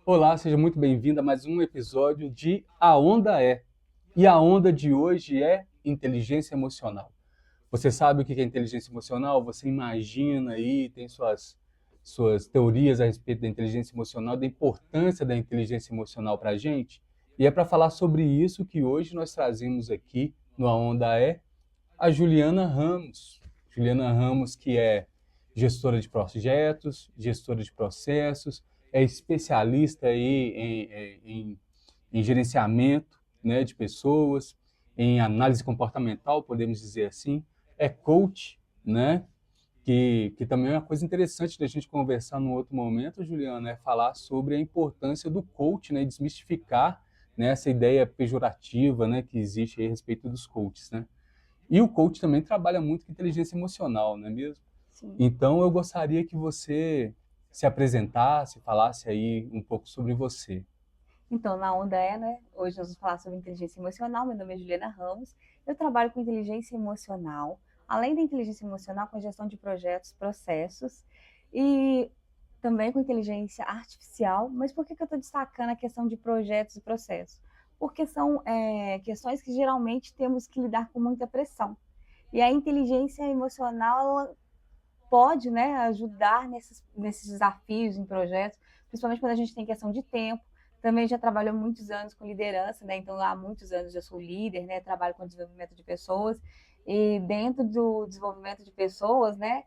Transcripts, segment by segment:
Olá, seja muito bem-vindo a mais um episódio de A Onda É. E a onda de hoje é inteligência emocional. Você sabe o que é inteligência emocional? Você imagina aí, tem suas teorias a respeito da inteligência emocional, da importância da inteligência emocional para a gente? E é para falar sobre isso que hoje nós trazemos aqui no A Onda É a Juliana Ramos. Juliana Ramos, que é gestora de projetos, gestora de processos, é especialista aí em gerenciamento, né, de pessoas, em análise comportamental, podemos dizer assim, é coach, né, que também é uma coisa interessante da gente conversar num outro momento, Juliana, é falar sobre a importância do coach, né, e desmistificar, né, essa ideia pejorativa, né, que existe aí a respeito dos coaches, né. E o coach também trabalha muito com inteligência emocional, não é mesmo? Sim. Então eu gostaria que você se apresentasse, falasse aí um pouco sobre você. Então, na onda é, né? Hoje nós vamos falar sobre inteligência emocional. Meu nome é Juliana Ramos. Eu trabalho com inteligência emocional, além da inteligência emocional, com gestão de projetos, processos e também com inteligência artificial. Mas por que eu estou destacando a questão de projetos e processos? Porque são questões que geralmente temos que lidar com muita pressão. E a inteligência emocional ela pode, né, ajudar nesses desafios em projetos, principalmente quando a gente tem questão de tempo. Também já trabalho há muitos anos com liderança, né? Então há muitos anos já sou líder, né? Trabalho com desenvolvimento de pessoas e dentro do desenvolvimento de pessoas, né?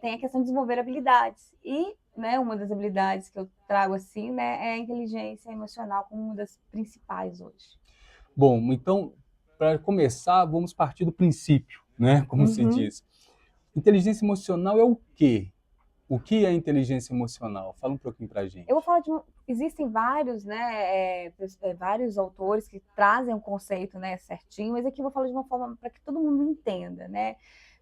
Tem a questão de desenvolver habilidades e, né? Uma das habilidades que eu trago assim, né? É a inteligência emocional como uma das principais hoje. Bom, então, para começar, vamos partir do princípio, né? Como se Uhum. diz. Inteligência emocional é o quê? O que é inteligência emocional? Fala um pouquinho para a Eu vou gente. falar de existem vários, né, vários autores que trazem o conceito, né, certinho, mas aqui eu vou falar de uma forma para que todo mundo entenda, né?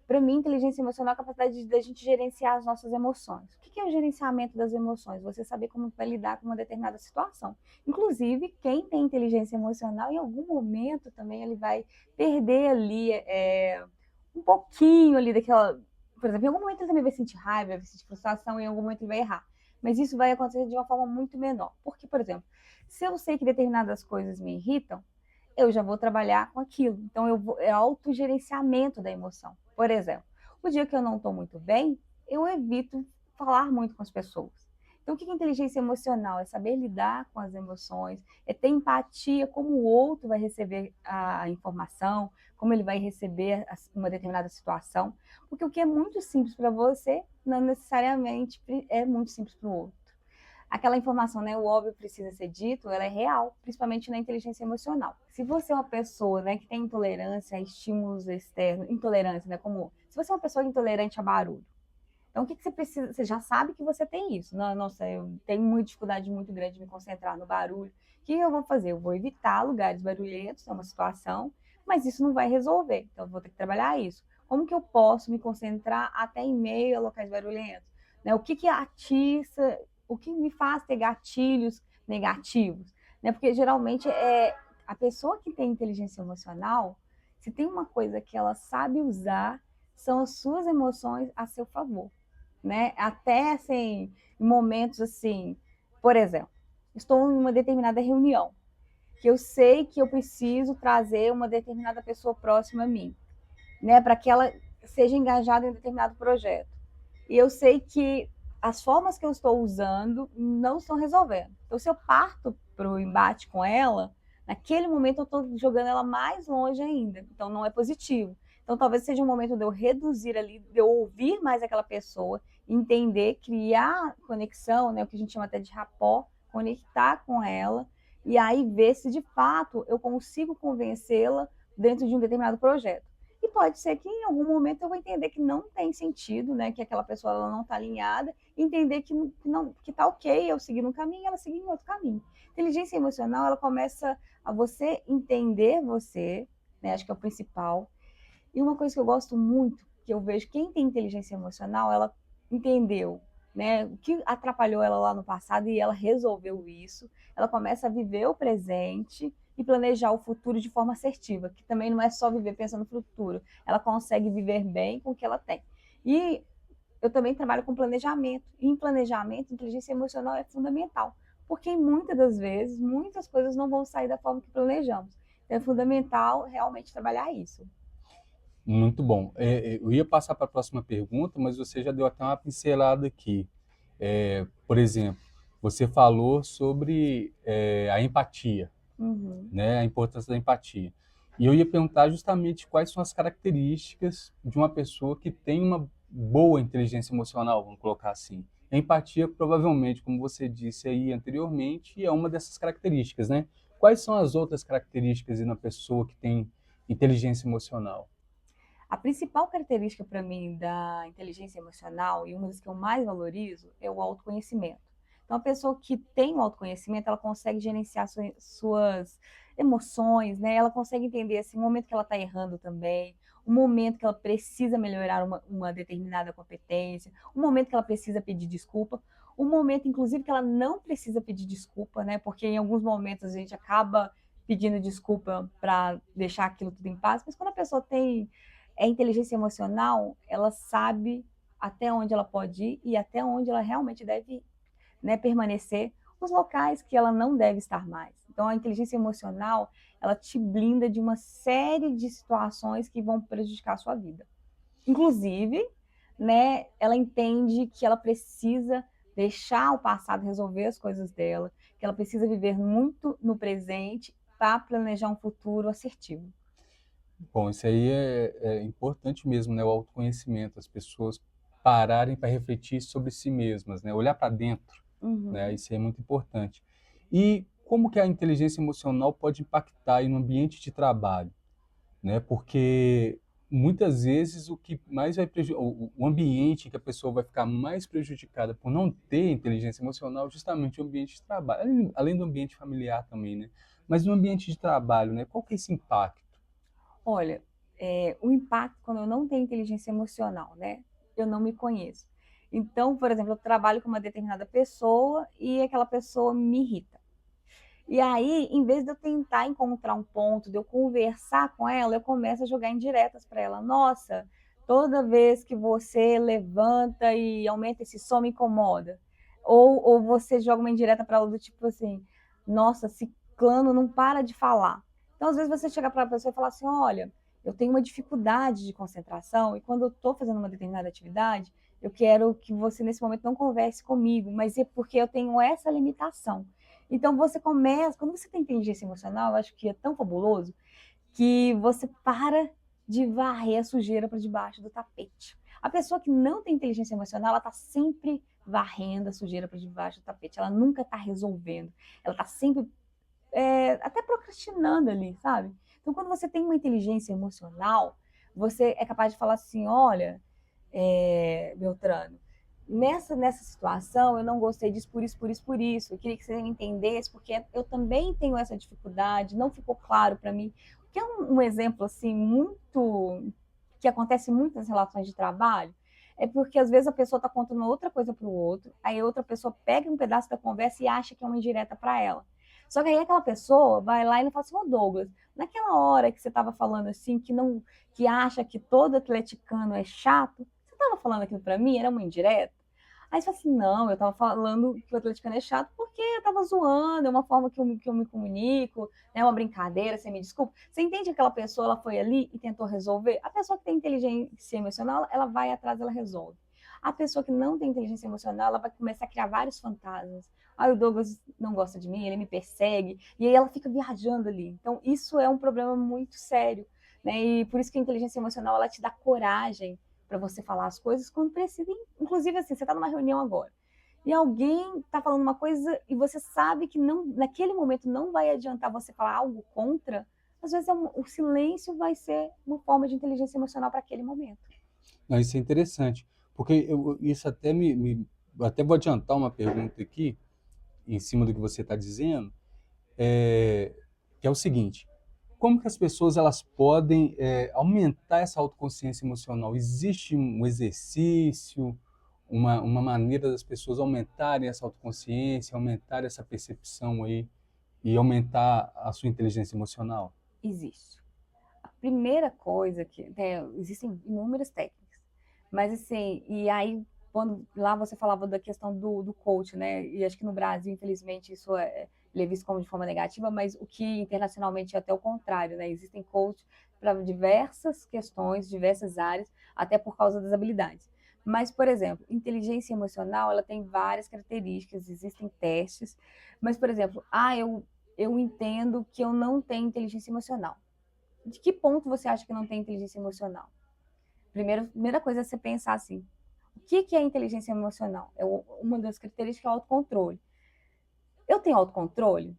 Para mim, inteligência emocional é a capacidade da gente gerenciar as nossas emoções. O que é o gerenciamento das emoções? Você saber como vai lidar com uma determinada situação. Inclusive, quem tem inteligência emocional, em algum momento também ele vai perder ali um pouquinho ali daquela. Por exemplo, em algum momento ele também vai sentir raiva, vai sentir frustração, em algum momento ele vai errar. Mas isso vai acontecer de uma forma muito menor. Porque, por exemplo, se eu sei que determinadas coisas me irritam, eu já vou trabalhar com aquilo. Então, é autogerenciamento da emoção. Por exemplo, o dia que eu não estou muito bem, eu evito falar muito com as pessoas. Então, o que é inteligência emocional? É saber lidar com as emoções, é ter empatia como o outro vai receber a informação, como ele vai receber uma determinada situação. Porque o que é muito simples para você, não necessariamente é muito simples para o outro. Aquela informação, né, o óbvio precisa ser dito, ela é real, principalmente na inteligência emocional. Se você é uma pessoa, né, que tem intolerância a estímulos externos, intolerância, né, como se você é uma pessoa intolerante a barulho, então o que você precisa, você já sabe que você tem isso. Nossa, eu tenho uma dificuldade muito grande de me concentrar no barulho. O que eu vou fazer? Eu vou evitar lugares barulhentos, é uma situação, mas isso não vai resolver. Então eu vou ter que trabalhar isso. Como que eu posso me concentrar até em meio a locais barulhentos? Né? O que atiça, o que me faz ter gatilhos negativos? Né? Porque geralmente a pessoa que tem inteligência emocional, se tem uma coisa que ela sabe usar, são as suas emoções a seu favor, né? Até assim, em momentos assim, por exemplo, estou em uma determinada reunião, que eu sei que eu preciso trazer uma determinada pessoa próxima a mim, né, para que ela seja engajada em determinado projeto. E eu sei que as formas que eu estou usando não estão resolvendo. Então, se eu parto para o embate com ela, naquele momento eu estou jogando ela mais longe ainda. Então, não é positivo. Então, talvez seja um momento de eu reduzir ali, de eu ouvir mais aquela pessoa, entender, criar conexão, né, o que a gente chama até de rapport, conectar com ela, e aí ver se de fato eu consigo convencê-la dentro de um determinado projeto. E pode ser que em algum momento eu vou entender que não tem sentido, né, que aquela pessoa ela não está alinhada, e entender que tá ok eu seguir um caminho e ela seguir em outro caminho. Inteligência emocional, ela começa a você entender você, né, acho que é o principal. E uma coisa que eu gosto muito, que eu vejo quem tem inteligência emocional, ela entendeu, né, o que atrapalhou ela lá no passado e ela resolveu isso. Ela começa a viver o presente e planejar o futuro de forma assertiva, que também não é só viver pensando no futuro, ela consegue viver bem com o que ela tem. E eu também trabalho com planejamento. E em planejamento, inteligência emocional é fundamental, porque muitas das vezes, muitas coisas não vão sair da forma que planejamos. Então, é fundamental realmente trabalhar isso. Muito bom. Eu ia passar para a próxima pergunta, mas você já deu até uma pincelada aqui. Por exemplo, você falou sobre a empatia, Uhum. né? A importância da empatia. E eu ia perguntar justamente quais são as características de uma pessoa que tem uma boa inteligência emocional, vamos colocar assim. A empatia, provavelmente, como você disse aí anteriormente, é uma dessas características, né? Quais são as outras características de uma pessoa que tem inteligência emocional? A principal característica para mim da inteligência emocional, e uma das que eu mais valorizo, é o autoconhecimento. Então, a pessoa que tem o autoconhecimento, ela consegue gerenciar suas emoções, né? Ela consegue entender assim, o momento que ela está errando também, o momento que ela precisa melhorar uma determinada competência, o momento que ela precisa pedir desculpa, o momento, inclusive, que ela não precisa pedir desculpa, né? Porque em alguns momentos a gente acaba pedindo desculpa para deixar aquilo tudo em paz, mas quando a pessoa tem inteligência emocional, ela sabe até onde ela pode ir e até onde ela realmente deve, né, permanecer, os locais que ela não deve estar mais. Então, a inteligência emocional, ela te blinda de uma série de situações que vão prejudicar a sua vida. Inclusive, né, ela entende que ela precisa deixar o passado resolver as coisas dela, que ela precisa viver muito no presente para planejar um futuro assertivo. Bom, isso aí é importante mesmo, né? O autoconhecimento, as pessoas pararem para refletir sobre si mesmas, né? Olhar para dentro, né? Uhum. Isso aí é muito importante. E como que a inteligência emocional pode impactar aí no ambiente de trabalho, né? Porque muitas vezes o que mais vai o ambiente que a pessoa vai ficar mais prejudicada por não ter inteligência emocional, é justamente o ambiente de trabalho, além do ambiente familiar também, né? Mas no ambiente de trabalho, né? Qual que é esse impacto? Olha, o impacto quando eu não tenho inteligência emocional, né? Eu não me conheço. Então, por exemplo, eu trabalho com uma determinada pessoa e aquela pessoa me irrita. E aí, em vez de eu tentar encontrar um ponto, de eu conversar com ela, eu começo a jogar indiretas para ela. Nossa, toda vez que você levanta e aumenta esse som me incomoda. Ou você joga uma indireta para ela do tipo assim, nossa, ciclano não para de falar. Então, às vezes você chega para a pessoa e fala assim, olha, eu tenho uma dificuldade de concentração e quando eu estou fazendo uma determinada atividade, eu quero que você nesse momento não converse comigo, mas é porque eu tenho essa limitação. Então você começa, quando você tem inteligência emocional, eu acho que é tão fabuloso que você para de varrer a sujeira para debaixo do tapete. A pessoa que não tem inteligência emocional, ela está sempre varrendo a sujeira para debaixo do tapete. Ela nunca está resolvendo. Ela está sempre até procrastinando ali, sabe? Então, quando você tem uma inteligência emocional, você é capaz de falar assim: olha, Beltrano, nessa situação eu não gostei disso por isso, por isso, por isso. Eu queria que você me entendesse, porque eu também tenho essa dificuldade, não ficou claro para mim. Que é um exemplo assim muito que acontece muito nas relações de trabalho, é porque às vezes a pessoa está contando outra coisa para o outro, aí a outra pessoa pega um pedaço da conversa e acha que é uma indireta para ela. Só que aí aquela pessoa vai lá e fala assim, ô Douglas, naquela hora que você estava falando assim, que acha que todo atleticano é chato, você estava falando aquilo para mim? Era uma indireta? Aí você fala assim, não, eu estava falando que o atleticano é chato porque eu estava zoando, é uma forma que eu me comunico, é uma brincadeira, você me desculpa. Você entende que aquela pessoa ela foi ali e tentou resolver? A pessoa que tem inteligência emocional, ela vai atrás, ela resolve. A pessoa que não tem inteligência emocional, ela vai começar a criar vários fantasmas. Ah, o Douglas não gosta de mim, ele me persegue, e aí ela fica viajando ali. Então, isso é um problema muito sério, né? E por isso que a inteligência emocional, ela te dá coragem para você falar as coisas quando precisa. Inclusive, assim, você está numa reunião agora, e alguém está falando uma coisa e você sabe que não, naquele momento não vai adiantar você falar algo contra, às vezes o silêncio vai ser uma forma de inteligência emocional para aquele momento. Não, isso é interessante, porque isso até até vou adiantar uma pergunta aqui, em cima do que você está dizendo, que é o seguinte: como que as pessoas elas podem aumentar essa autoconsciência emocional? Existe um exercício, uma maneira das pessoas aumentarem essa autoconsciência, aumentar essa percepção aí e aumentar a sua inteligência emocional? Existe. A primeira coisa existem inúmeras técnicas, mas assim, e aí quando lá você falava da questão do coach, né? E acho que no Brasil, infelizmente, ele é visto como de forma negativa, mas o que internacionalmente é até o contrário, né? Existem coaches para diversas questões, diversas áreas, até por causa das habilidades. Mas, por exemplo, inteligência emocional, ela tem várias características, existem testes, mas, por exemplo, eu entendo que eu não tenho inteligência emocional. De que ponto você acha que não tem inteligência emocional? Primeira coisa é você pensar assim, o que é inteligência emocional? Uma das características é o autocontrole. Eu tenho autocontrole?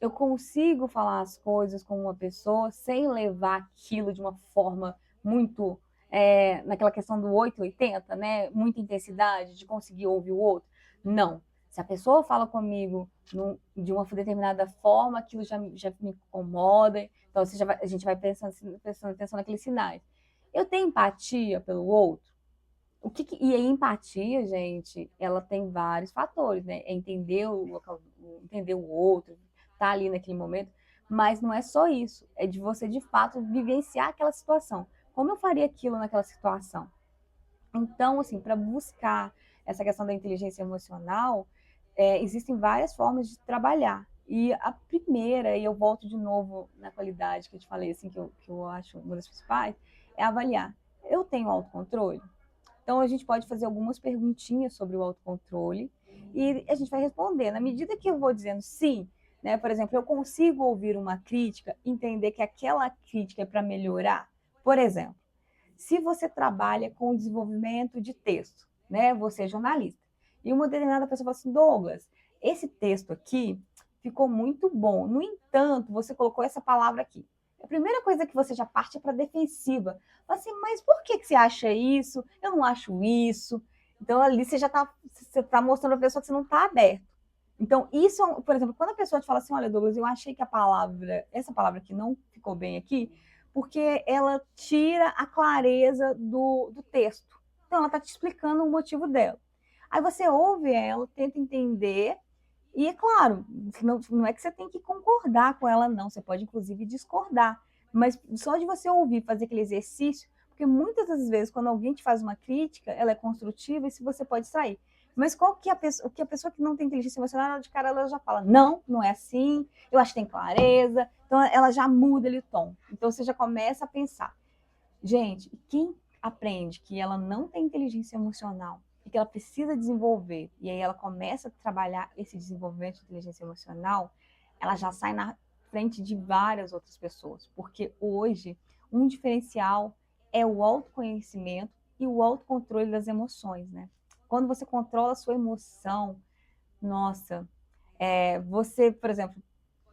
Eu consigo falar as coisas com uma pessoa sem levar aquilo de uma forma muito, naquela questão do 880, né? Muita intensidade, de conseguir ouvir o outro? Não. Se a pessoa fala comigo de uma determinada forma, aquilo já me incomoda. Então, a gente vai prestando atenção naqueles sinais. Eu tenho empatia pelo outro? E a empatia, gente, ela tem vários fatores, né? É entender o local, entender o outro, tá ali naquele momento, mas não é só isso, é de você de fato vivenciar aquela situação. Como eu faria aquilo naquela situação? Então, assim, para buscar essa questão da inteligência emocional, existem várias formas de trabalhar. E a primeira, e eu volto de novo na qualidade que eu te falei, assim, que eu acho uma das principais, é avaliar. Eu tenho autocontrole? Então, a gente pode fazer algumas perguntinhas sobre o autocontrole e a gente vai responder. Na medida que eu vou dizendo sim, né? Por exemplo, eu consigo ouvir uma crítica, entender que aquela crítica é para melhorar. Por exemplo, se você trabalha com desenvolvimento de texto, né? Você é jornalista, e uma determinada pessoa fala assim, Douglas, esse texto aqui ficou muito bom. No entanto, você colocou essa palavra aqui. A primeira coisa que você já parte é para defensiva. Fala assim, mas por que você acha isso? Eu não acho isso. Então, ali você já está mostrando a pessoa que você não está aberto. Então, isso, por exemplo, quando a pessoa te fala assim, olha, Douglas, eu achei que essa palavra aqui não ficou bem aqui, porque ela tira a clareza do texto. Então, ela está te explicando o motivo dela. Aí você ouve ela, tenta entender, e é claro, não é que você tem que concordar com ela, não. Você pode, inclusive, discordar. Mas só de você ouvir, fazer aquele exercício, porque muitas das vezes, quando alguém te faz uma crítica, ela é construtiva e se você pode sair. Mas qual que é o que a pessoa que não tem inteligência emocional, ela de cara ela já fala, não é assim, eu acho que tem clareza. Então, ela já muda ali o tom. Então, você já começa a pensar. Gente, quem aprende que ela não tem inteligência emocional e que ela precisa desenvolver, e aí ela começa a trabalhar esse desenvolvimento de inteligência emocional, ela já sai na frente de várias outras pessoas, porque hoje um diferencial é o autoconhecimento e o autocontrole das emoções, né? Quando você controla a sua emoção, nossa, você, por exemplo,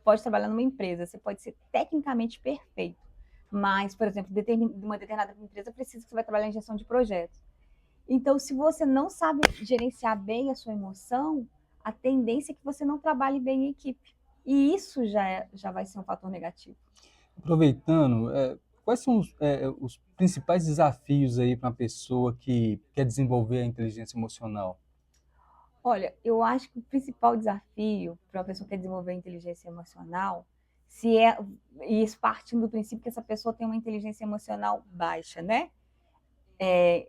pode trabalhar numa empresa, você pode ser tecnicamente perfeito, mas, por exemplo, uma determinada empresa precisa que você vai trabalhar em gestão de projetos. Então, se você não sabe gerenciar bem a sua emoção, a tendência é que você não trabalhe bem em equipe. E isso já vai ser um fator negativo. Aproveitando, quais são os principais desafios aí para uma pessoa que quer desenvolver a inteligência emocional? Olha, eu acho que o principal desafio para uma pessoa que quer desenvolver inteligência emocional, e isso partindo do princípio que essa pessoa tem uma inteligência emocional baixa, né?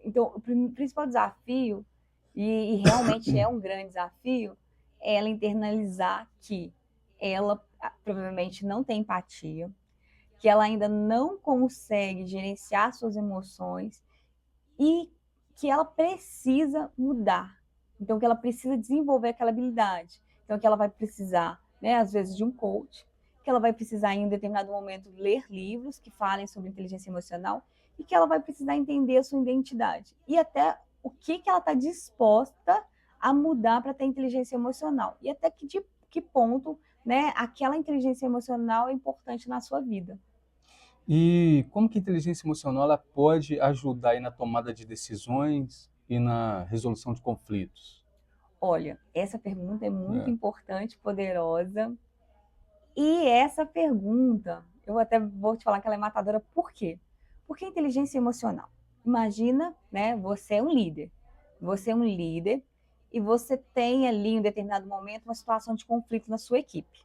Então, o principal desafio, e realmente é um grande desafio, é ela internalizar que ela provavelmente não tem empatia, que ela ainda não consegue gerenciar suas emoções e que ela precisa mudar. Então, que ela precisa desenvolver aquela habilidade. Então, que ela vai precisar, né, às vezes, de um coach, que ela vai precisar, em um determinado momento, ler livros que falem sobre inteligência emocional e que ela vai precisar entender a sua identidade. E até o que ela está disposta a mudar para ter inteligência emocional. E até de que ponto, né, aquela inteligência emocional é importante na sua vida. E como que a inteligência emocional ela pode ajudar aí na tomada de decisões e na resolução de conflitos? Olha, essa pergunta é muito É. importante, poderosa. E essa pergunta, eu até vou te falar que ela é matadora, por quê? Porque a inteligência emocional. Imagina, né? Você é um líder. Você é um líder e você tem ali, em um determinado momento, uma situação de conflito na sua equipe.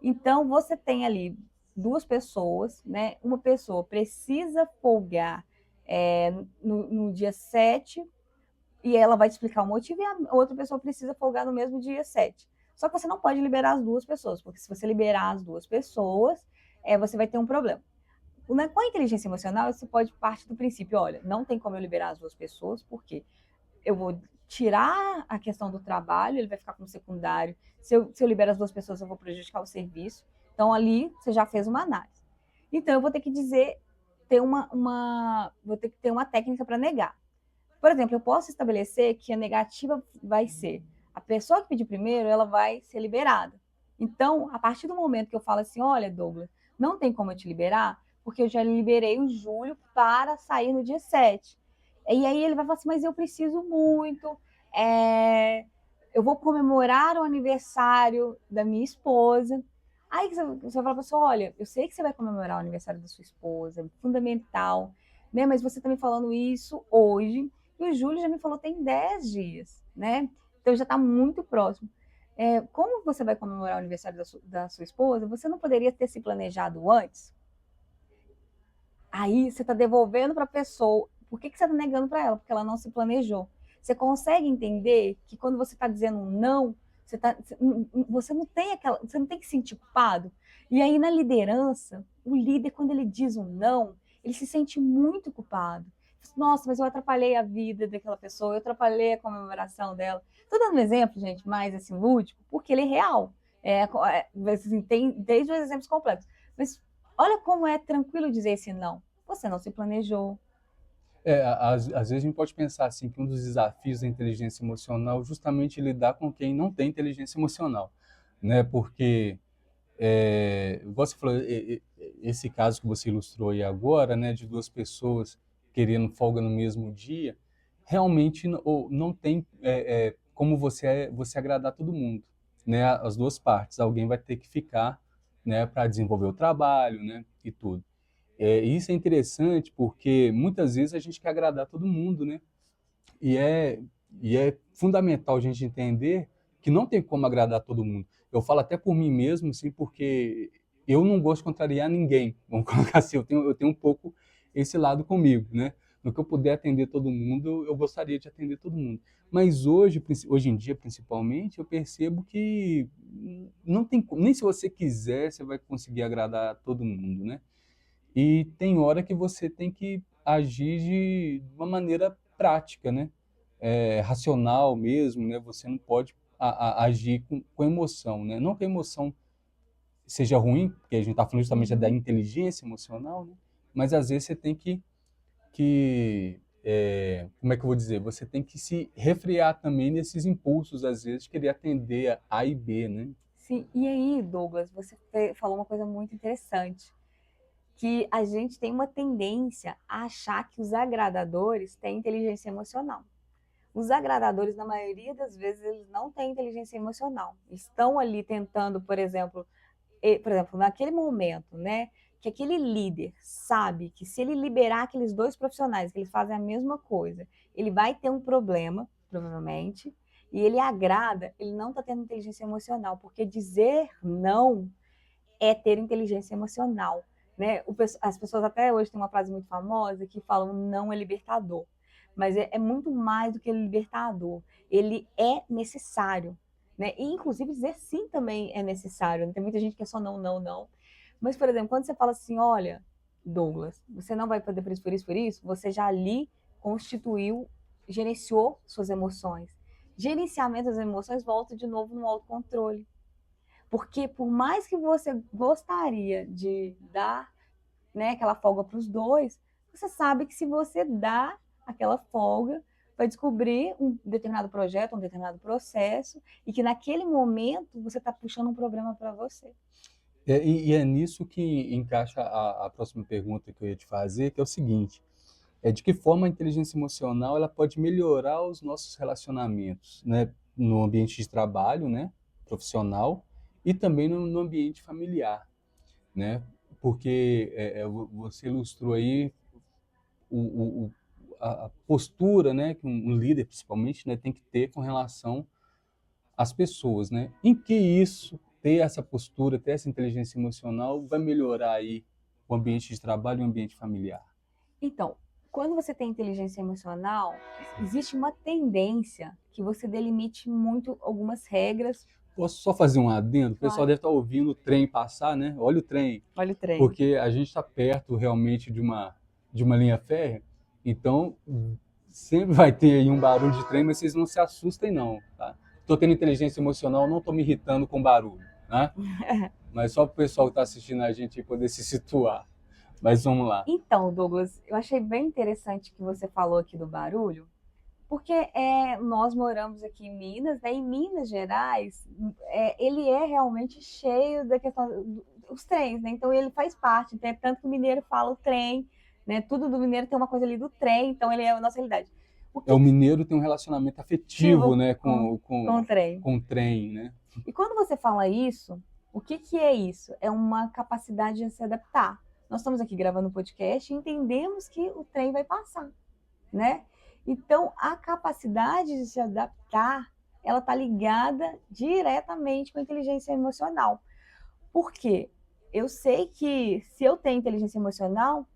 Então, você tem ali duas pessoas, né? Uma pessoa precisa folgar no dia 7 E ela vai te explicar o motivo e a outra pessoa precisa folgar no mesmo dia 7. Só que você não pode liberar as duas pessoas, porque se você liberar as duas pessoas, você vai ter um problema. Com a inteligência emocional, você pode partir do princípio, olha, não tem como eu liberar as duas pessoas, porque eu vou tirar a questão do trabalho, ele vai ficar como secundário. Se eu libero as duas pessoas, eu vou prejudicar o serviço. Então, ali, você já fez uma análise. Então, eu vou ter que vou ter que ter uma técnica para negar. Por exemplo, eu posso estabelecer que a negativa vai ser a pessoa que pedir primeiro, ela vai ser liberada. Então, a partir do momento que eu falo assim, olha, Douglas, não tem como eu te liberar, porque eu já liberei o Júlio para sair no dia 7. E aí ele vai falar assim, mas eu preciso muito, eu vou comemorar o aniversário da minha esposa. Aí você vai falar para a pessoa, olha, eu sei que você vai comemorar o aniversário da sua esposa, é fundamental, né? Mas você está me falando isso hoje, e o Júlio já me falou tem 10 dias, né? Então já está muito próximo. Como você vai comemorar o aniversário da sua esposa, você não poderia ter se planejado antes? Aí você está devolvendo para a pessoa. Por que você está negando para ela? Porque ela não se planejou. Você consegue entender que quando você está dizendo não, você não tem você não tem que se sentir culpado. E aí na liderança, o líder, quando ele diz um não, ele se sente muito culpado. Nossa, mas eu atrapalhei a vida daquela pessoa, eu atrapalhei a comemoração dela. Estou dando um exemplo, gente, mais assim, lúdico, porque ele é real. Assim, tem desde os exemplos complexos. Mas olha como é tranquilo dizer esse não. Você não se planejou. Às vezes a gente pode pensar assim que um dos desafios da inteligência emocional é justamente lidar com quem não tem inteligência emocional, né? Porque, igual você falou, esse caso que você ilustrou aí agora, né, de duas pessoas querendo folga no mesmo dia, realmente não tem como você agradar todo mundo, né? As duas partes, alguém vai ter que ficar, né, para desenvolver o trabalho, né, e tudo. Isso é interessante porque muitas vezes a gente quer agradar todo mundo, né? E é, e é fundamental a gente entender que não tem como agradar todo mundo. Eu falo até por mim mesmo, assim, porque eu não gosto de contrariar ninguém. Vamos colocar assim, eu tenho um pouco esse lado comigo, né? No que eu puder atender todo mundo, eu gostaria de atender todo mundo. Mas hoje em dia, principalmente, eu percebo que não tem, nem se você quiser, você vai conseguir agradar todo mundo, né? E tem hora que você tem que agir de uma maneira prática, né? Racional mesmo, né? Você não pode agir com emoção, né? Não que a emoção seja ruim, porque a gente está falando justamente da inteligência emocional, né? Mas às vezes você tem como é que eu vou dizer? Você tem que se refrear também nesses impulsos, às vezes, de querer atender a A e B, né? Sim, e aí, Douglas, você falou uma coisa muito interessante, que a gente tem uma tendência a achar que os agradadores têm inteligência emocional. Os agradadores, na maioria das vezes, eles não têm inteligência emocional. Estão ali tentando, por exemplo, naquele momento, né, que aquele líder sabe que se ele liberar aqueles dois profissionais que eles fazem a mesma coisa, ele vai ter um problema, provavelmente, e ele agrada, ele não está tendo inteligência emocional, porque dizer não é ter inteligência emocional, né? As pessoas até hoje têm uma frase muito famosa que falam não é libertador, mas é muito mais do que libertador. Ele é necessário, né? E inclusive dizer sim também é necessário. Tem muita gente que é só não, não, não. Mas, por exemplo, quando você fala assim, olha, Douglas, você não vai poder por isso, você já ali constituiu, gerenciou suas emoções. Gerenciamento das emoções volta de novo no autocontrole. Porque por mais que você gostaria de dar, né, aquela folga para os dois, você sabe que se você dá aquela folga, vai descobrir um determinado projeto, um determinado processo, e que naquele momento você está puxando um problema para você. E é nisso que encaixa a próxima pergunta que eu ia te fazer, que é o seguinte: de que forma a inteligência emocional ela pode melhorar os nossos relacionamentos, né, no ambiente de trabalho, né, profissional, e também no ambiente familiar, né? Porque você ilustrou aí o, o- a postura, né, que um líder principalmente, né, tem que ter com relação às pessoas, né? Em que isso, ter essa postura, ter essa inteligência emocional, vai melhorar aí o ambiente de trabalho e o ambiente familiar? Então, Quando você tem inteligência emocional, existe uma tendência que você delimite muito algumas regras. Posso só fazer um adendo? O pessoal Claro. deve estar ouvindo o trem passar, né? Olha o trem, Olha o trem. porque a gente está perto realmente de uma linha férrea, então sempre vai ter aí um barulho de trem, mas vocês não se assustem não, tá? Estou tendo inteligência emocional, não estou me irritando com barulho, né? Mas só para o pessoal que está assistindo a gente poder se situar. Mas vamos lá. Então, Douglas, eu achei bem interessante que você falou aqui do barulho, porque nós moramos aqui em Minas, né? Em Minas Gerais, ele é realmente cheio da questão dos trens, né? Então ele faz parte, né? Tanto que o mineiro fala o trem, né? Tudo do mineiro tem uma coisa ali do trem, então ele é a nossa realidade. O mineiro tem um relacionamento afetivo, né, com o trem. Com o trem, né? E quando você fala isso, o que é isso? É uma capacidade de se adaptar. Nós estamos aqui gravando um podcast e entendemos que o trem vai passar, né? Então, a capacidade de se adaptar, ela está ligada diretamente com a inteligência emocional. Por quê? Eu sei que se eu tenho inteligência emocional,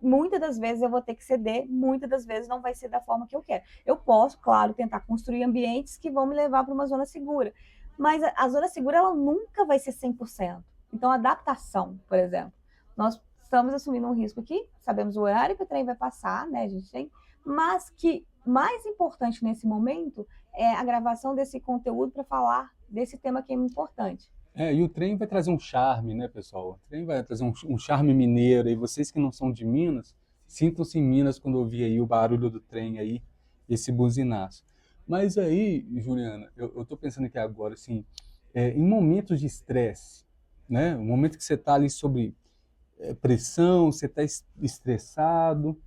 muitas das vezes eu vou ter que ceder, muitas das vezes não vai ser da forma que eu quero. Eu posso, claro, tentar construir ambientes que vão me levar para uma zona segura, mas a zona segura ela nunca vai ser 100%. Então, a adaptação, por exemplo, nós estamos assumindo um risco aqui, sabemos o horário que o trem vai passar, né, a gente tem, mas que mais importante nesse momento é a gravação desse conteúdo para falar desse tema que é importante. E o trem vai trazer um charme, né, pessoal? O trem vai trazer um charme mineiro. E vocês que não são de Minas, sintam-se em Minas quando ouvir aí o barulho do trem aí, esse buzinaço. Mas aí, Juliana, eu tô pensando aqui agora, assim, em momentos de estresse, né? Um momento que você está ali sobre pressão, você está estressado.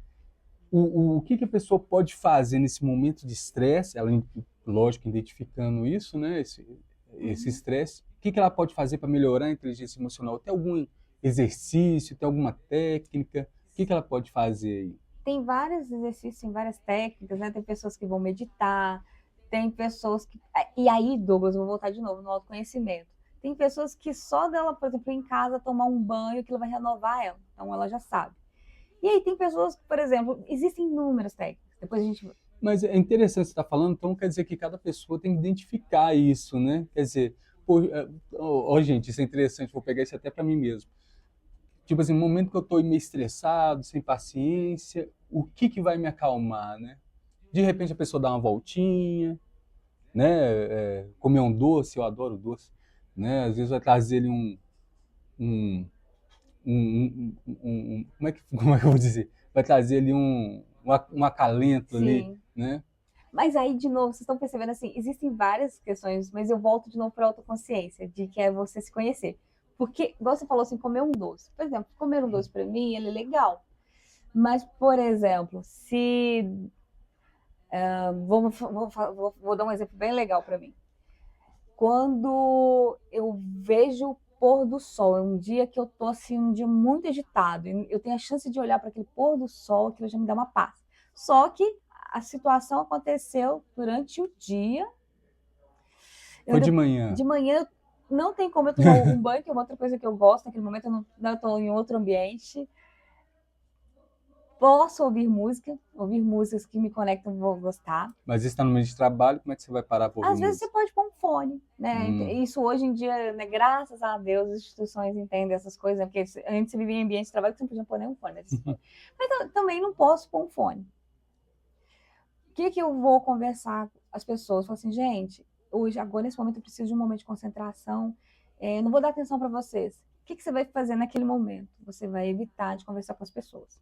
O que a pessoa pode fazer nesse momento de estresse? Ela, lógico, identificando isso, né? Esse estresse. O que ela pode fazer para melhorar a inteligência emocional? Tem algum exercício? Tem alguma técnica? O que ela pode fazer aí? Tem vários exercícios, tem várias técnicas, né? Tem pessoas que vão meditar, tem pessoas que... E aí, Douglas, eu vou voltar de novo no autoconhecimento. Tem pessoas que só dela, por exemplo, em casa, tomar um banho, aquilo vai renovar ela. Então, ela já sabe. E aí tem pessoas que, por exemplo, existem inúmeras técnicas. Depois a gente... Mas é interessante você estar falando, então quer dizer que cada pessoa tem que identificar isso, né? Quer dizer, gente, isso é interessante, vou pegar isso até para mim mesmo. Tipo assim, no momento que eu estou meio estressado, sem paciência, o que vai me acalmar, né? De repente a pessoa dá uma voltinha, né? Comer um doce, eu adoro doce, né? Às vezes vai trazer ali como é que eu vou dizer? Vai trazer ali um acalento ali, né? Mas aí, de novo, vocês estão percebendo assim, existem várias questões, mas eu volto de novo para a autoconsciência, de que é você se conhecer. Porque, igual você falou assim, comer um doce. Por exemplo, comer um doce para mim, ele é legal. Mas, por exemplo, se... vou dar um exemplo bem legal para mim. Quando eu vejo o pôr do sol, é um dia que eu tô assim, um dia muito agitado, e eu tenho a chance de olhar para aquele pôr do sol, aquilo já me dá uma paz. Só que a situação aconteceu durante o dia. Foi de manhã. De manhã não tem como eu tomar um banho, que é outra coisa que eu gosto, naquele momento eu estou em outro ambiente. Posso ouvir músicas que me conectam, vou gostar. Mas isso está no meio de trabalho, como é que você vai parar para ouvir música? Às vezes você pode pôr um fone, né? Isso hoje em dia, né, graças a Deus, as instituições entendem essas coisas, né? Porque antes você vivia em ambiente de trabalho que você não podia pôr nenhum fone. Né? Mas eu também não posso pôr um fone. O que eu vou conversar com as pessoas? Falo assim, gente, hoje, agora, nesse momento, eu preciso de um momento de concentração. Não vou dar atenção para vocês. O que você vai fazer naquele momento? Você vai evitar de conversar com as pessoas.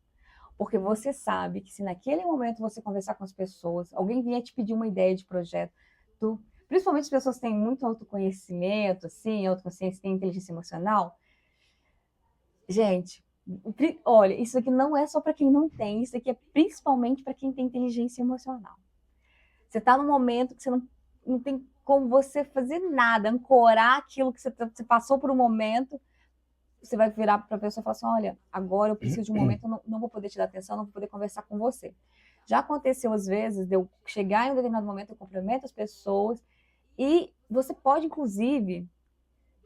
Porque você sabe que se naquele momento você conversar com as pessoas, alguém vier te pedir uma ideia de projeto, principalmente as pessoas que têm muito autoconhecimento, assim, autoconsciência, têm inteligência emocional, gente, olha, isso aqui não é só para quem não tem, isso aqui é principalmente para quem tem inteligência emocional. Você está num momento que você não tem como você fazer nada, ancorar aquilo que você passou por um momento, você vai virar para a pessoa e falar assim, olha, agora eu preciso de um momento, eu não vou poder te dar atenção, não vou poder conversar com você. Já aconteceu às vezes de eu chegar em um determinado momento, eu cumprimento as pessoas, e você pode, inclusive,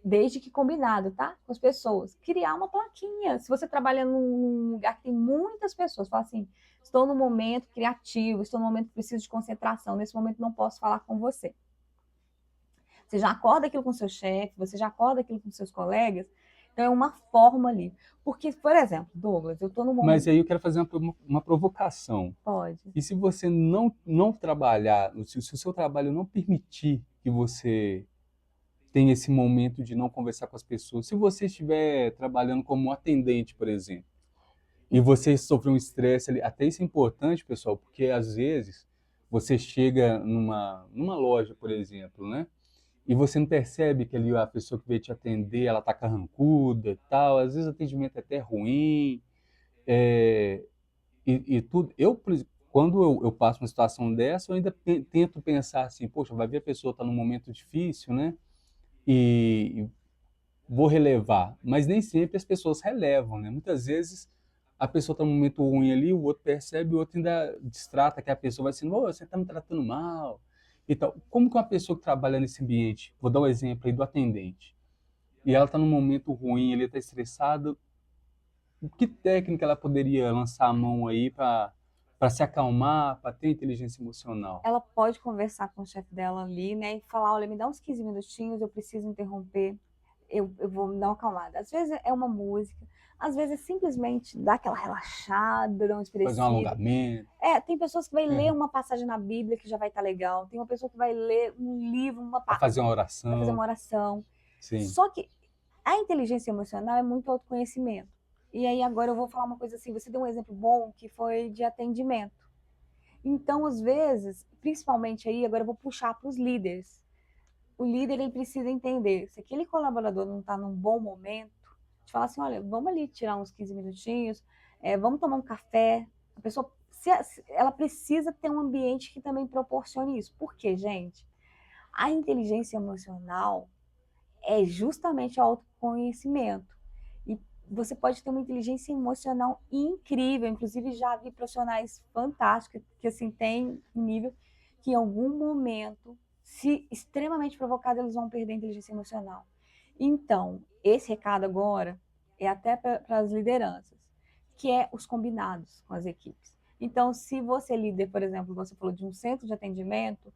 desde que combinado, tá? Com as pessoas. Criar uma plaquinha. Se você trabalha num lugar que tem muitas pessoas, fala assim, estou no momento criativo, estou no momento que preciso de concentração, nesse momento não posso falar com você. Você já acorda aquilo com seu chefe, você já acorda aquilo com seus colegas, então é uma forma ali. Porque, por exemplo, Douglas, eu estou no Mas momento... aí eu quero fazer uma provocação. Pode. E se você não trabalhar, se o seu trabalho não permitir que você tenha esse momento de não conversar com as pessoas, se você estiver trabalhando como atendente, por exemplo, e você sofreu um estresse ali, até isso é importante, pessoal, porque às vezes você chega numa loja, por exemplo, né? E você não percebe que ali a pessoa que veio te atender, ela tá carrancuda e tal, às vezes o atendimento é até ruim, é, e tudo. Quando eu passo uma situação dessa, eu ainda tento pensar assim, poxa, vai ver a pessoa tá num momento difícil, né? E vou relevar. Mas nem sempre as pessoas relevam, né? Muitas vezes a pessoa está num momento ruim ali, o outro percebe, o outro ainda distrata que a pessoa vai assim, ô, você está me tratando mal. E tal. Como que uma pessoa que trabalha nesse ambiente, vou dar um exemplo aí do atendente, e ela está num momento ruim, ele está estressado, que técnica ela poderia lançar a mão aí para se acalmar, para ter inteligência emocional? Ela pode conversar com o chefe dela ali, né? E falar, olha, me dá uns 15 minutinhos, eu preciso interromper, eu vou me dar uma acalmada. Às vezes é uma música, às vezes é simplesmente dar aquela relaxada, dar uma Fazer um expressiva. alongamento? Tem pessoas que vai ler uma passagem na Bíblia que já vai estar legal. Tem uma pessoa que vai ler um livro, Para fazer uma vai fazer oração? uma oração. Sim. Só que a inteligência emocional é muito autoconhecimento. E aí agora eu vou falar uma coisa assim, você deu um exemplo bom que foi de atendimento. Então, às vezes, principalmente aí, agora eu vou puxar para os líderes. O líder ele precisa entender se aquele colaborador não está num bom momento, de falar assim, olha, vamos ali tirar uns 15 minutinhos, vamos tomar um café. A pessoa, ela precisa ter um ambiente que também proporcione isso. Por quê, gente? A inteligência emocional é justamente o autoconhecimento. E você pode ter uma inteligência emocional incrível, inclusive já vi profissionais fantásticos que assim têm um nível que em algum momento, se extremamente provocado, eles vão perder a inteligência emocional. Então, esse recado agora é até para as lideranças, que é os combinados com as equipes. Então, se você é líder, por exemplo, você falou de um centro de atendimento,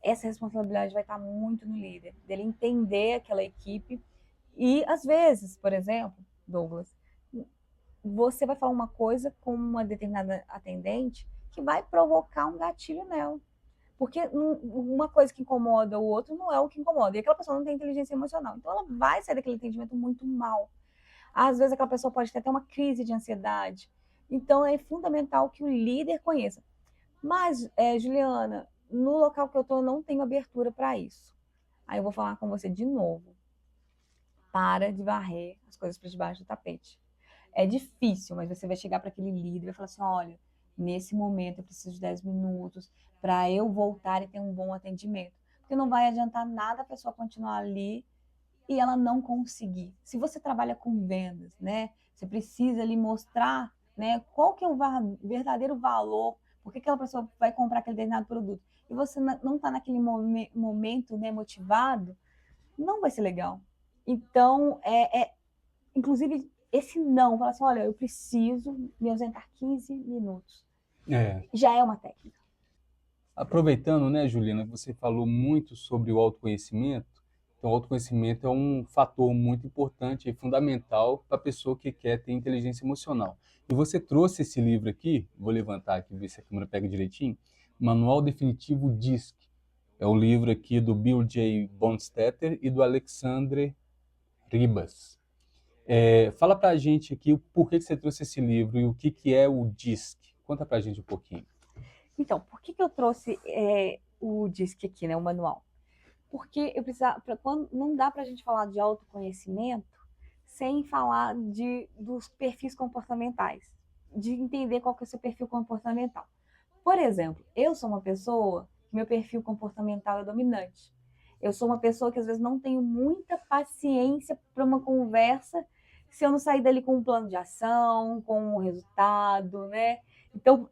essa responsabilidade vai estar muito no líder, dele entender aquela equipe. E às vezes, por exemplo, Douglas, você vai falar uma coisa com uma determinada atendente que vai provocar um gatilho nela. Porque uma coisa que incomoda o outro não é o que incomoda. E aquela pessoa não tem inteligência emocional. Então ela vai sair daquele atendimento muito mal. Às vezes aquela pessoa pode ter até uma crise de ansiedade. Então é fundamental que o líder conheça. Mas, Juliana, no local que eu estou, eu não tenho abertura para isso. Aí eu vou falar com você de novo. Para de varrer as coisas para debaixo do tapete. É difícil, mas você vai chegar para aquele líder e vai falar assim, olha, nesse momento eu preciso de 10 minutos para eu voltar e ter um bom atendimento. Porque não vai adiantar nada a pessoa continuar ali e ela não conseguir. Se você trabalha com vendas, né, você precisa ali mostrar, né, qual que é o verdadeiro valor, por que aquela pessoa vai comprar aquele determinado produto. E você não está naquele momento, né, motivado, não vai ser legal. Então, inclusive, esse não, falar assim, olha, eu preciso me ausentar 15 minutos. Já é uma técnica. Aproveitando, né, Juliana, que você falou muito sobre o autoconhecimento, então o autoconhecimento é um fator muito importante e fundamental para a pessoa que quer ter inteligência emocional. E você trouxe esse livro aqui, vou levantar aqui, ver se a câmera pega direitinho, Manual Definitivo DISC. É o livro aqui do Bill J. Bondstetter e do Alexandre Ribas. Fala pra gente aqui o porquê que você trouxe esse livro e o que é o DISC. Conta pra gente um pouquinho. Então, por que eu trouxe o DISC aqui, né, o manual? Porque eu precisava, não dá para a gente falar de autoconhecimento sem falar dos perfis comportamentais, de entender qual que é o seu perfil comportamental. Por exemplo, eu sou uma pessoa que meu perfil comportamental é dominante. Eu sou uma pessoa que às vezes não tenho muita paciência para uma conversa se eu não sair dali com um plano de ação, com um resultado, né? Então,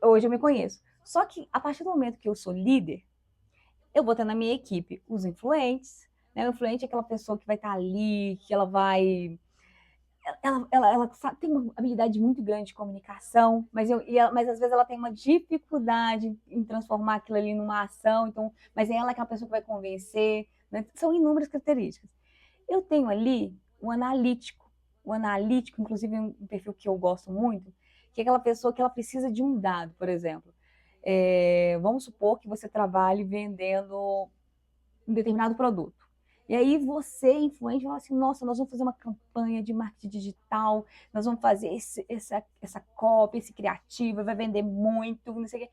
hoje eu me conheço. Só que a partir do momento que eu sou líder, eu vou ter na minha equipe os influentes, né? O influente é aquela pessoa que vai estar ali, que ela vai tem uma habilidade muito grande de comunicação, mas às vezes ela tem uma dificuldade em transformar aquilo ali numa ação, então, mas ela é aquela pessoa que vai convencer, né? São inúmeras características. Eu tenho ali o analítico, inclusive um perfil que eu gosto muito, que é aquela pessoa que ela precisa de um dado, por exemplo. Vamos supor que você trabalhe vendendo um determinado produto. E aí você, influente, fala assim, nossa, nós vamos fazer uma campanha de marketing digital, nós vamos fazer essa copy, esse criativo, vai vender muito, não sei o quê.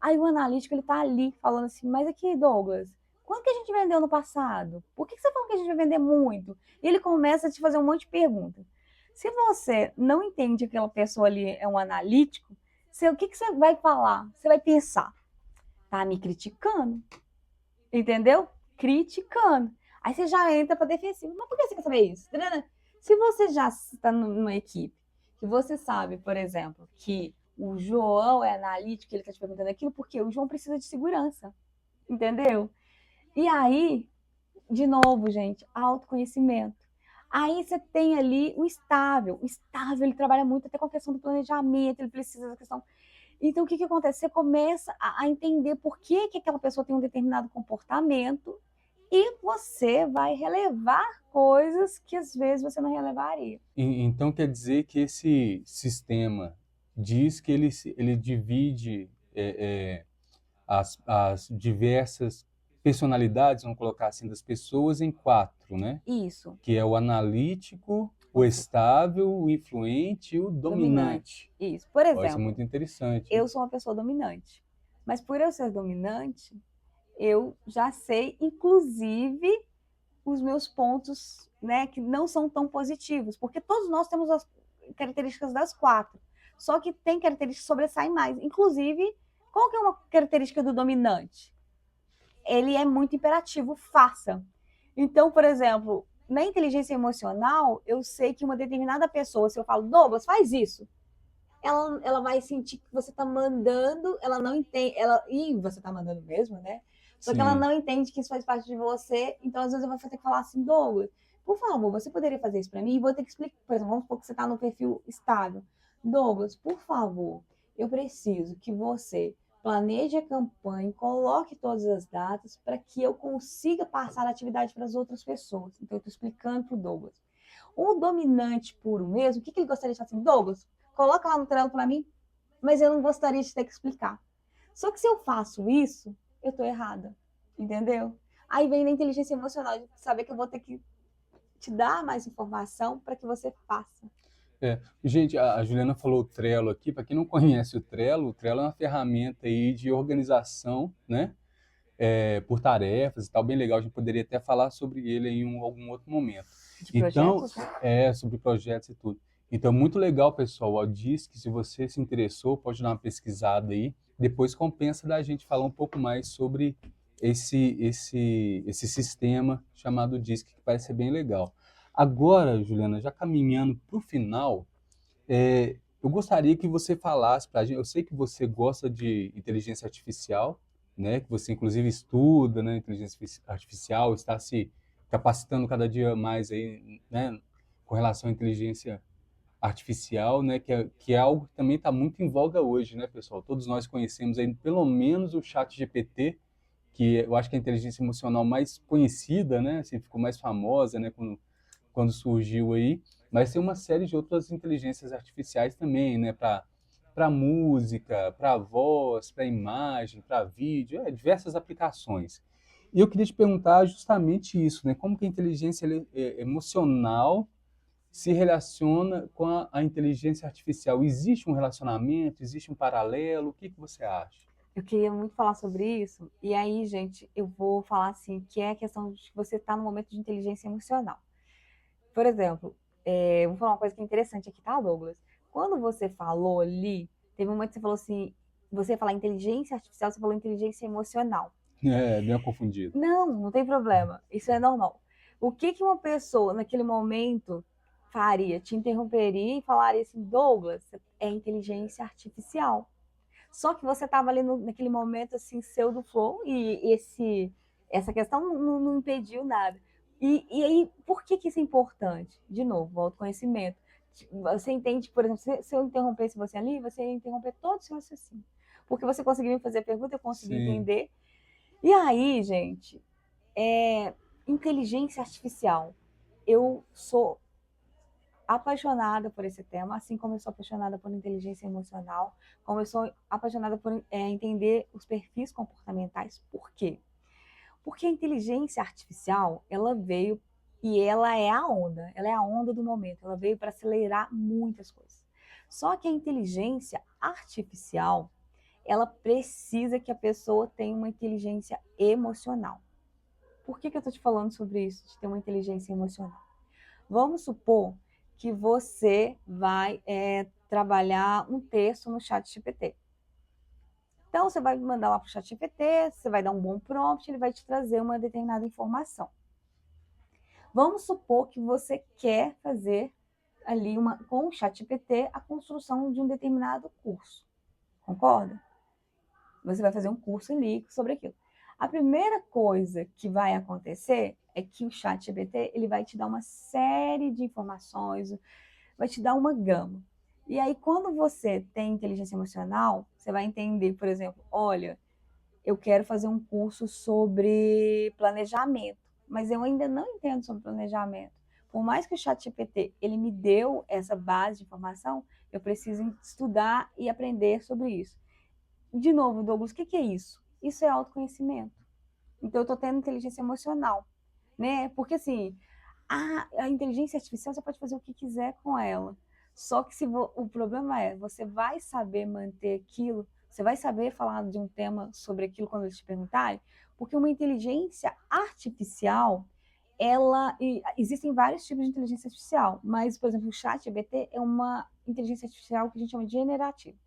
Aí o analítico, ele tá ali falando assim, mas aqui, Douglas, quanto que a gente vendeu no passado? Por que você falou que a gente vai vender muito? E ele começa a te fazer um monte de perguntas. Se você não entende que aquela pessoa ali é um analítico, o que você vai falar? Você vai pensar, tá me criticando, entendeu? Criticando. Aí você já entra para defensivo. Mas por que você quer saber isso? Se você já está numa equipe, que você sabe, por exemplo, que o João é analítico, ele está te perguntando aquilo, porque o João precisa de segurança. Entendeu? E aí, de novo, gente, autoconhecimento. Aí você tem ali o estável. O estável, ele trabalha muito até com a questão do planejamento, ele precisa da questão. Então, o que acontece? Você começa a entender por que aquela pessoa tem um determinado comportamento e você vai relevar coisas que às vezes você não relevaria. Então quer dizer que esse sistema diz que ele divide as diversas personalidades, vamos colocar assim, das pessoas em 4, né? Isso. Que é o analítico, o estável, o influente e o dominante. Isso. Por exemplo, isso é muito interessante. Eu sou uma pessoa dominante. Mas por eu ser dominante, eu já sei, inclusive, os meus pontos, né, que não são tão positivos. Porque todos nós temos as características das 4. Só que tem características que sobressaem mais. Inclusive, qual que é uma característica do dominante? Ele é muito imperativo, faça. Então, por exemplo, na inteligência emocional, eu sei que uma determinada pessoa, se eu falo, Douglas, faz isso, ela vai sentir que você está mandando, ela não entende, você está mandando mesmo, né? Só que ela não entende que isso faz parte de você, então às vezes eu vou ter que falar assim, Douglas, por favor, você poderia fazer isso para mim? E vou ter que explicar, por exemplo, vamos supor que você está no perfil estável. Douglas, por favor, eu preciso que você planeje a campanha, coloque todas as datas para que eu consiga passar a atividade para as outras pessoas. Então, eu estou explicando para o Douglas. O dominante puro mesmo, o que ele gostaria de fazer assim? Douglas, coloca lá no Trello para mim, mas eu não gostaria de ter que explicar. Só que se eu faço isso, eu estou errada, entendeu? Aí vem na inteligência emocional, de saber que eu vou ter que te dar mais informação para que você faça. Gente, a Juliana falou o Trello aqui. Para quem não conhece o Trello é uma ferramenta aí de organização, né? Por tarefas e tal, bem legal. A gente poderia até falar sobre ele em algum outro momento. De projetos, né? Sobre projetos e tudo. Então, muito legal, pessoal. Ó, diz que se você se interessou, pode dar uma pesquisada aí. Depois compensa da gente falar um pouco mais sobre esse sistema chamado DISC, que parece ser bem legal. Agora, Juliana, já caminhando para o final, eu gostaria que você falasse para a gente. Eu sei que você gosta de inteligência artificial, né? Que você inclusive estuda, né? Inteligência artificial, está se capacitando cada dia mais aí, né? Com relação à inteligência artificial, né? Que é algo que também está muito em voga hoje, né, pessoal? Todos nós conhecemos aí pelo menos o ChatGPT, que eu acho que é a inteligência emocional mais conhecida, né? Assim, ficou mais famosa, né? Quando surgiu aí, mas tem uma série de outras inteligências artificiais também, né? Para música, para voz, para imagem, para vídeo, diversas aplicações. E eu queria te perguntar justamente isso, né? Como que a inteligência emocional se relaciona com a inteligência artificial? Existe um relacionamento? Existe um paralelo? O que você acha? Eu queria muito falar sobre isso, e aí, gente, eu vou falar assim, que é a questão de que você está no momento de inteligência emocional. Por exemplo, vou falar uma coisa que é interessante aqui, tá, Douglas? Quando você falou ali, teve um momento que você falou assim, você ia falar inteligência artificial, você falou inteligência emocional. Deu uma confundida. Não tem problema, isso é normal. O que uma pessoa, naquele momento, faria? Te interromperia e falaria assim, Douglas, é inteligência artificial. Só que você estava ali naquele momento, assim, seu do flow, e essa questão não impediu nada. E aí, por que que isso é importante? De novo, o autoconhecimento. Você entende, por exemplo, se eu interrompesse você ali, você ia interromper todo o seu raciocínio. Porque você conseguiu me fazer a pergunta, eu consegui Sim, entender. E aí, gente, inteligência artificial. Eu sou apaixonada por esse tema, assim como eu sou apaixonada por inteligência emocional, como eu sou apaixonada por entender os perfis comportamentais. Por quê? Porque a inteligência artificial, ela veio e ela é a onda do momento, ela veio para acelerar muitas coisas. Só que a inteligência artificial, ela precisa que a pessoa tenha uma inteligência emocional. Por que eu estou te falando sobre isso, de ter uma inteligência emocional? Vamos supor que você vai trabalhar um texto no chat GPT. Então, você vai mandar lá para o chat GPT, você vai dar um bom prompt, ele vai te trazer uma determinada informação. Vamos supor que você quer fazer ali com o chat GPT a construção de um determinado curso. Concorda? Você vai fazer um curso ali sobre aquilo. A primeira coisa que vai acontecer é que o chat GPT ele vai te dar uma série de informações, vai te dar uma gama. E aí, quando você tem inteligência emocional, você vai entender, por exemplo, olha, eu quero fazer um curso sobre planejamento, mas eu ainda não entendo sobre planejamento. Por mais que o ChatGPT ele me deu essa base de informação, eu preciso estudar e aprender sobre isso. De novo, Douglas, o que é isso? Isso é autoconhecimento. Então, eu estou tendo inteligência emocional, né? Porque assim, a inteligência artificial você pode fazer o que quiser com ela. Só que o problema é, você vai saber manter aquilo, você vai saber falar de um tema sobre aquilo quando eles te perguntarem, porque uma inteligência artificial, existem vários tipos de inteligência artificial, mas, por exemplo, o ChatGPT é uma inteligência artificial que a gente chama de generativa.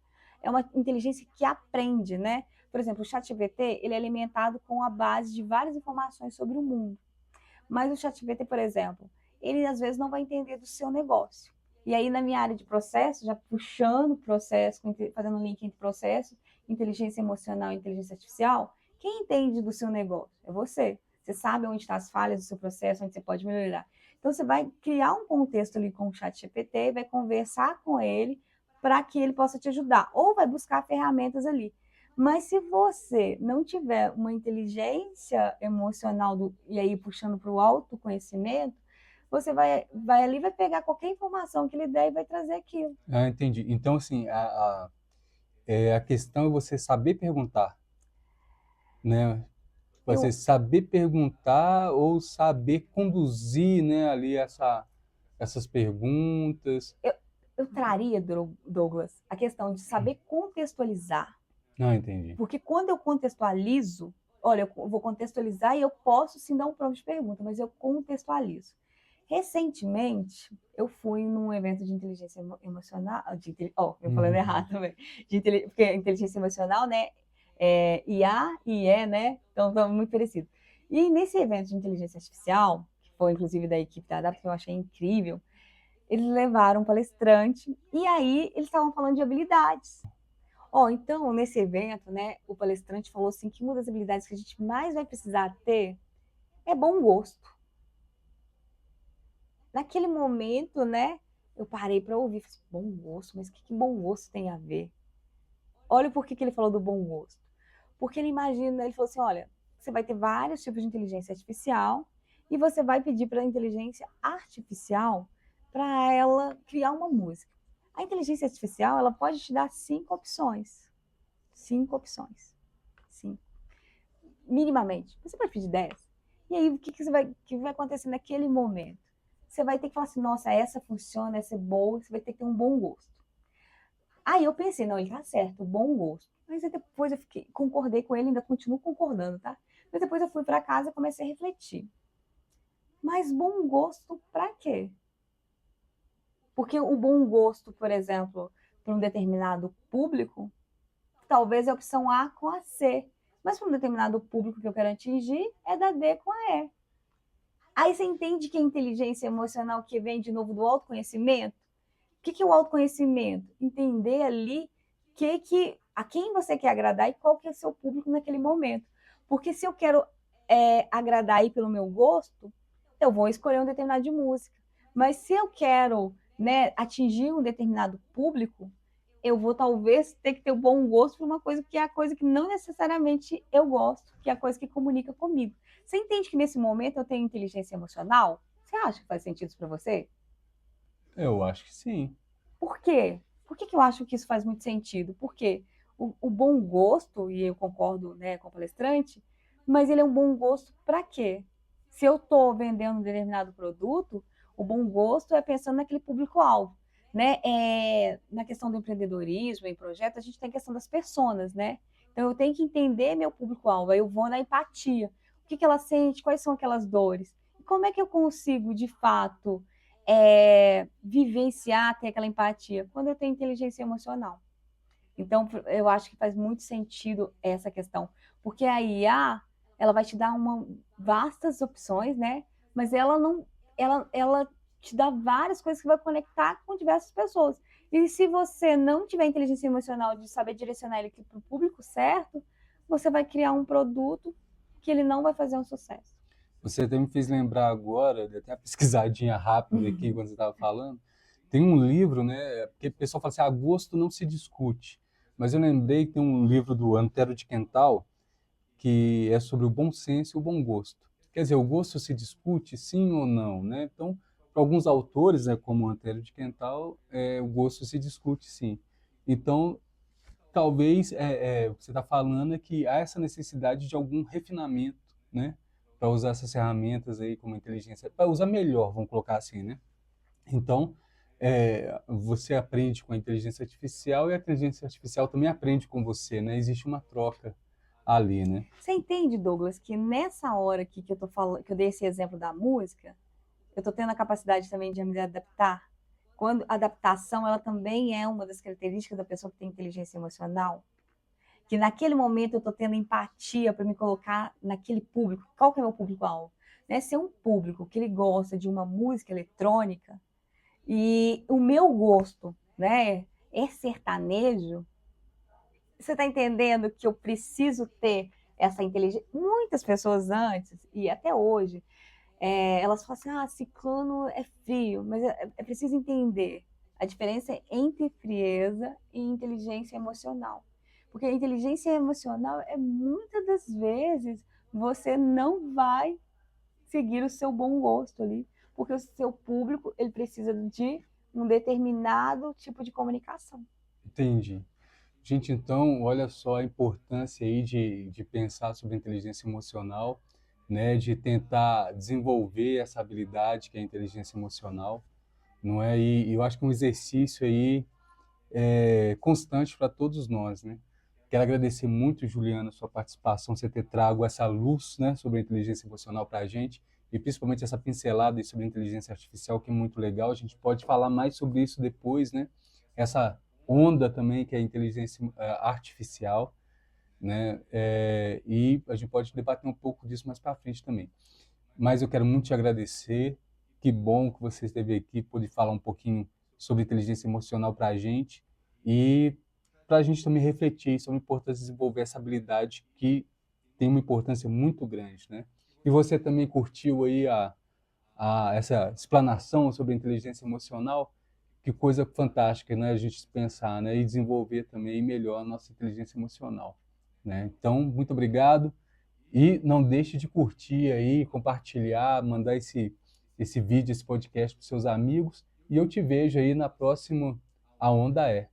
É uma inteligência que aprende, né? Por exemplo, o ChatGPT, ele é alimentado com a base de várias informações sobre o mundo. Mas o ChatGPT, por exemplo, ele às vezes não vai entender do seu negócio. E aí, na minha área de processo, já puxando processo, fazendo um link entre processo, inteligência emocional e inteligência artificial, quem entende do seu negócio? É você. Você sabe onde estão as falhas do seu processo, onde você pode melhorar. Então, você vai criar um contexto ali com o ChatGPT e vai conversar com ele para que ele possa te ajudar. Ou vai buscar ferramentas ali. Mas se você não tiver uma inteligência emocional, e aí puxando para o autoconhecimento, você vai ali, vai pegar qualquer informação que ele der e vai trazer aquilo. entendi. Então, assim, a questão é você saber perguntar, né? Você Eu, saber perguntar ou saber conduzir, né, ali essas perguntas. eu, eu traria, Douglas, a questão de saber contextualizar. Ah, entendi. Porque quando eu contextualizo, olha, eu vou contextualizar e eu posso sim dar um prompt de pergunta, mas eu contextualizo. Recentemente, eu fui num evento de inteligência emocional, eu falando Uhum. errado também, porque inteligência emocional, né, IA e E, né, então estão muito parecidos. E nesse evento de inteligência artificial, que foi inclusive da equipe da ADAPT, que eu achei incrível, eles levaram um palestrante e aí eles estavam falando de habilidades. Então, nesse evento, né, o palestrante falou assim que uma das habilidades que a gente mais vai precisar ter é bom gosto. Naquele momento, né, eu parei para ouvir, falei, bom gosto, mas o que bom gosto tem a ver? Olha por que ele falou do bom gosto. Porque ele imagina, ele falou assim, olha, você vai ter vários tipos de inteligência artificial e você vai pedir para a inteligência artificial para ela criar uma música. A inteligência artificial, ela pode te dar 5 opções. 5 opções. 5. Minimamente. Você pode pedir 10. E aí, o que vai acontecer naquele momento? Você vai ter que falar assim, nossa, essa funciona, essa é boa, você vai ter que ter um bom gosto. Aí eu pensei, não, ele tá certo, bom gosto. Mas aí depois concordei com ele, ainda continuo concordando, tá? Mas depois eu fui para casa e comecei a refletir. Mas bom gosto para quê? Porque o bom gosto, por exemplo, para um determinado público, talvez é a opção A com a C. Mas para um determinado público que eu quero atingir, é da D com a E. Aí você entende que a inteligência emocional que vem de novo do autoconhecimento? O que é o autoconhecimento? Entender ali a quem você quer agradar e qual que é o seu público naquele momento. Porque se eu quero agradar aí pelo meu gosto, eu vou escolher um determinado de música. Mas se eu quero, né, atingir um determinado público, eu vou talvez ter que ter o bom gosto por uma coisa que é a coisa que não necessariamente eu gosto, que é a coisa que comunica comigo. Você entende que nesse momento eu tenho inteligência emocional? Você acha que faz sentido isso para você? Eu acho que sim. Por quê? Por que eu acho que isso faz muito sentido? Porque o bom gosto, e eu concordo, né, com o palestrante, mas ele é um bom gosto para quê? Se eu estou vendendo um determinado produto, o bom gosto é pensando naquele público-alvo, né? Na questão do empreendedorismo, em projeto, a gente tem a questão das personas, né? Então eu tenho que entender meu público-alvo, aí eu vou na empatia. O que ela sente, quais são aquelas dores? E como é que eu consigo, de fato, vivenciar, ter aquela empatia, quando eu tenho inteligência emocional. Então, eu acho que faz muito sentido essa questão, porque a IA, ela vai te dar vastas opções, né? Mas ela não, ela te dá várias coisas que vai conectar com diversas pessoas. E se você não tiver inteligência emocional de saber direcionar ele para o público certo, você vai criar um produto que ele não vai fazer um sucesso. Você até me fez lembrar agora, dei até uma pesquisadinha rápida aqui quando você estava falando. Tem um livro, né? Porque o pessoal fala assim, ah, gosto não se discute. Mas eu lembrei que tem um livro do Antero de Quental que é sobre o bom senso e o bom gosto. Quer dizer, o gosto se discute, sim ou não, né? Então, para alguns autores, né, como o Antero de Quental, o gosto se discute, sim. Então, talvez você está falando é que há essa necessidade de algum refinamento, né? Para usar essas ferramentas aí como inteligência, para usar melhor, vamos colocar assim, né? Então, você aprende com a inteligência artificial e a inteligência artificial também aprende com você, né? Existe uma troca ali, né? Você entende, Douglas, que nessa hora aqui que eu tô falando, que eu dei esse exemplo da música, eu tô tendo a capacidade também de me adaptar. Quando a adaptação, ela também é uma das características da pessoa que tem inteligência emocional, que naquele momento eu tô tendo empatia para me colocar naquele público. Qual que é o meu público-alvo? Né? Se é um público que ele gosta de uma música eletrônica e o meu gosto, né, é sertanejo, você está entendendo que eu preciso ter essa inteligência? Muitas pessoas antes, e até hoje, elas falam assim, ah, ciclano é frio, mas é preciso entender a diferença entre frieza e inteligência emocional. Porque a inteligência emocional muitas das vezes, você não vai seguir o seu bom gosto ali, porque o seu público, ele precisa de um determinado tipo de comunicação. Entendi. Gente, então, olha só a importância aí de pensar sobre inteligência emocional, né? De tentar desenvolver essa habilidade que é a inteligência emocional, não é? E eu acho que um exercício aí constante para todos nós, né? Quero agradecer muito, Juliana, a sua participação, você ter trago essa luz, né, sobre a inteligência emocional para a gente, e principalmente essa pincelada aí sobre a inteligência artificial, que é muito legal. A gente pode falar mais sobre isso depois, né? Essa onda também que é a inteligência artificial, né? E a gente pode debater um pouco disso mais para frente também. Mas eu quero muito te agradecer. Que bom que você esteve aqui, pôde falar um pouquinho sobre inteligência emocional para a gente e para a gente também refletir sobre a importância de desenvolver essa habilidade que tem uma importância muito grande, né? E você também curtiu aí essa explanação sobre a inteligência emocional? Que coisa fantástica, né? A gente pensar, né? E desenvolver também melhor a nossa inteligência emocional, né? Então, muito obrigado. E não deixe de curtir aí, compartilhar, mandar esse vídeo, esse podcast para os seus amigos. E eu te vejo aí na próxima A Onda É.